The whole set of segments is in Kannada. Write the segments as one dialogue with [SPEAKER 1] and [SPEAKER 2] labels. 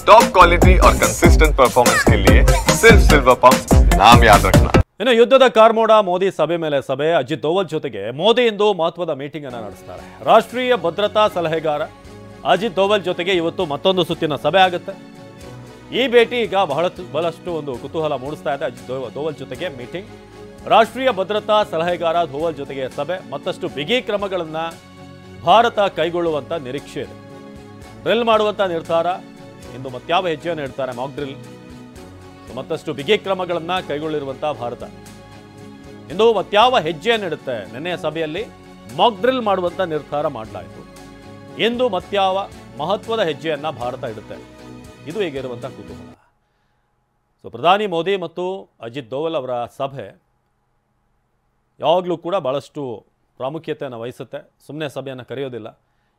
[SPEAKER 1] टॉप क्वालिटी और कंसिस्टेंट परफॉर्मेंस के लिए सिर्फ सिल्वर पंप नाम याद रखना।
[SPEAKER 2] ಇನ್ನು ಯುದ್ಧದ ಕಾರ್ಮೋಡ ಮೋದಿ ಸಭೆ ಮೇಲೆ ಸಭೆ. ಅಜಿತ್ ದೋವಲ್ ಜೊತೆಗೆ ಮೋದಿ ಇಂದು ಮಹತ್ವದ ಮೀಟಿಂಗ್ ಅನ್ನು ನಡೆಸ್ತಾರೆ. ರಾಷ್ಟ್ರೀಯ ಭದ್ರತಾ ಸಲಹೆಗಾರ ಅಜಿತ್ ದೋವಲ್ ಜೊತೆಗೆ ಇವತ್ತು ಮತ್ತೊಂದು ಸುತ್ತಿನ ಸಭೆ ಆಗುತ್ತೆ. ಈ ಭೇಟಿ ಈಗ ಬಹಳಷ್ಟು ಒಂದು ಕುತೂಹಲ ಮೂಡಿಸ್ತಾ ಇದೆ. ಅಜಿತ್ ದೋವಲ್ ಜೊತೆಗೆ ಮೀಟಿಂಗ್, ರಾಷ್ಟ್ರೀಯ ಭದ್ರತಾ ಸಲಹೆಗಾರ ದೋವಲ್ ಜೊತೆಗೆ ಸಭೆ, ಮತ್ತಷ್ಟು ಬಿಗಿ ಕ್ರಮಗಳನ್ನು ಭಾರತ ಕೈಗೊಳ್ಳುವಂತ ನಿರೀಕ್ಷೆ ಇದೆ. ಡ್ರಿಲ್ ಮಾಡುವಂತ ನಿರ್ಧಾರ, ಇಂದು ಮತ್ಯಾವ ಹೆಜ್ಜೆಯನ್ನು ಇಡ್ತಾರೆ, ಮಾಕ್ ಡ್ರಿಲ್, ಮತ್ತಷ್ಟು ಬಿಗಿ ಕ್ರಮಗಳನ್ನು ಕೈಗೊಳ್ಳಿರುವಂಥ ಭಾರತ ಇಂದು ಮತ್ಯಾವ ಹೆಜ್ಜೆಯನ್ನು ಇಡುತ್ತೆ. ನಿನ್ನೆಯ ಸಭೆಯಲ್ಲಿ ಮಾಕ್ ಡ್ರಿಲ್ ಮಾಡುವಂಥ ನಿರ್ಧಾರ ಮಾಡಲಾಯಿತು. ಇಂದು ಮತ್ಯಾವ ಮಹತ್ವದ ಹೆಜ್ಜೆಯನ್ನು ಭಾರತ ಇಡುತ್ತೆ, ಇದು ಹೀಗಿರುವಂಥ ಕುತೂಹಲ. ಪ್ರಧಾನಿ ಮೋದಿ ಮತ್ತು ಅಜಿತ್ ದೋವಲ್ ಅವರ ಸಭೆ ಯಾವಾಗಲೂ ಕೂಡ ಭಾಳಷ್ಟು ಪ್ರಾಮುಖ್ಯತೆಯನ್ನು ವಹಿಸುತ್ತೆ. ಸುಮ್ಮನೆ ಸಭೆಯನ್ನು ಕರೆಯೋದಿಲ್ಲ.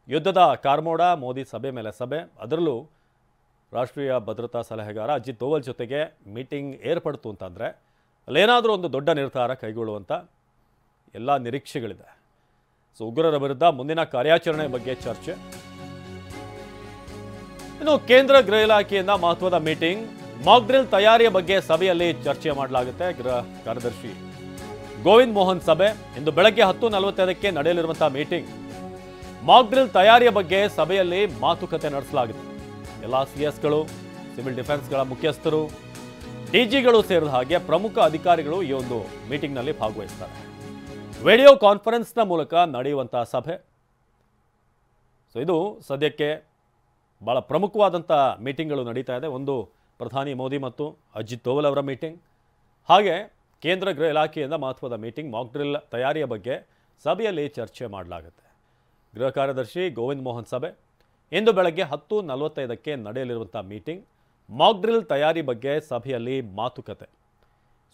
[SPEAKER 2] ಯುದ್ಧದ ಕಾರ್ಮೋಡ ಮೋದಿ ಸಭೆ ಮೇಲೆ ಸಭೆ, ಅದರಲ್ಲೂ ರಾಷ್ಟ್ರೀಯ ಭದ್ರತಾ ಸಲಹೆಗಾರ ಅಜಿತ್ ದೋವಲ್ ಜೊತೆಗೆ ಮೀಟಿಂಗ್ ಏರ್ಪಡ್ತು ಅಂತಂದರೆ ಅಲ್ಲೇನಾದರೂ ಒಂದು ದೊಡ್ಡ ನಿರ್ಧಾರ ಕೈಗೊಳ್ಳುವಂಥ ಎಲ್ಲ ನಿರೀಕ್ಷೆಗಳಿದೆ. ಉಗ್ರರ ವಿರುದ್ಧ ಮುಂದಿನ ಕಾರ್ಯಾಚರಣೆ ಬಗ್ಗೆ ಚರ್ಚೆ. ಇನ್ನು ಕೇಂದ್ರ ಗೃಹ ಇಲಾಖೆಯಿಂದ ಮಹತ್ವದ ಮೀಟಿಂಗ್, ಮಾಕ್ ಡ್ರಿಲ್ ತಯಾರಿಯ ಬಗ್ಗೆ ಸಭೆಯಲ್ಲಿ ಚರ್ಚೆ ಮಾಡಲಾಗುತ್ತೆ. ಗೃಹ ಕಾರ್ಯದರ್ಶಿ ಗೋವಿಂದ್ ಮೋಹನ್ ಸಭೆ ಇಂದು ಬೆಳಗ್ಗೆ 10:45ಕ್ಕೆ ನಡೆಯಲಿರುವಂಥ ಮೀಟಿಂಗ್. ಮಾಕ್ ಡ್ರಿಲ್ ತಯಾರಿಯ ಬಗ್ಗೆ ಸಭೆಯಲ್ಲಿ ಮಾತುಕತೆ ನಡೆಸಲಾಗಿದೆ. ಎಲ್ಲ ಸಿಎಸ್ಗಳು, ಸಿವಿಲ್ ಡಿಫೆನ್ಸ್ಗಳ ಮುಖ್ಯಸ್ಥರು, ಡಿಜಿಗಳು ಸೇರಿದ ಹಾಗೆ ಪ್ರಮುಖ ಅಧಿಕಾರಿಗಳು ಈ ಒಂದು ಮೀಟಿಂಗ್ನಲ್ಲಿ ಭಾಗವಹಿಸ್ತಾರೆ. ವಿಡಿಯೋ ಕಾನ್ಫರೆನ್ಸ್ನ ಮೂಲಕ ನಡೆಯುವಂತಹ ಸಭೆ. ಇದು ಸದ್ಯಕ್ಕೆ ಭಾಳ ಪ್ರಮುಖವಾದಂಥ ಮೀಟಿಂಗ್ಗಳು ನಡೀತಾ ಇದೆ. ಒಂದು ಪ್ರಧಾನಿ ಮೋದಿ ಮತ್ತು ಅಜಿತ್ ದೋವಲ್ ಅವರ ಮೀಟಿಂಗ್, ಹಾಗೆ ಕೇಂದ್ರ ಗೃಹ ಇಲಾಖೆಯಿಂದ ಮಹತ್ವದ ಮೀಟಿಂಗ್, ಮಾಕ್ ಡ್ರಿಲ್ ತಯಾರಿಯ ಬಗ್ಗೆ ಸಭೆಯಲ್ಲಿ ಚರ್ಚೆ ಮಾಡಲಾಗುತ್ತೆ. ಗೃಹ ಕಾರ್ಯದರ್ಶಿ ಗೋವಿಂದ್ ಮೋಹನ್ ಸಭೆ ಇಂದು ಬೆಳಗ್ಗೆ 10:45ಕ್ಕೆ ನಡೆಯಲಿರುವಂಥ ಮೀಟಿಂಗ್, ಮಾಕ್ ಡ್ರಿಲ್ ತಯಾರಿ ಬಗ್ಗೆ ಸಭೆಯಲ್ಲಿ ಮಾತುಕತೆ.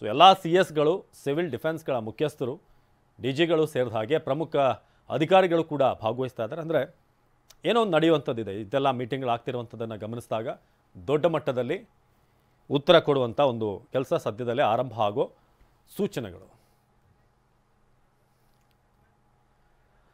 [SPEAKER 2] ಎಲ್ಲ ಸಿಎಸ್ಗಳು, ಸಿವಿಲ್ ಡಿಫೆನ್ಸ್ಗಳ ಮುಖ್ಯಸ್ಥರು, ಡಿಜಿಗಳು ಸೇರಿದ ಹಾಗೆ ಪ್ರಮುಖ ಅಧಿಕಾರಿಗಳು ಕೂಡ ಭಾಗವಹಿಸ್ತಾ ಇದ್ದಾರೆ. ಅಂದರೆ ಏನೋ ಒಂದು ನಡೆಯುವಂಥದ್ದಿದೆ. ಇದೆಲ್ಲ ಮೀಟಿಂಗ್ಗಳಾಗ್ತಿರುವಂಥದ್ದನ್ನು ಗಮನಿಸಿದಾಗ ದೊಡ್ಡ ಮಟ್ಟದಲ್ಲಿ ಉತ್ತರ ಕೊಡುವಂಥ ಒಂದು ಕೆಲಸ ಸದ್ಯದಲ್ಲೇ ಆರಂಭ ಆಗೋ ಸೂಚನೆಗಳು.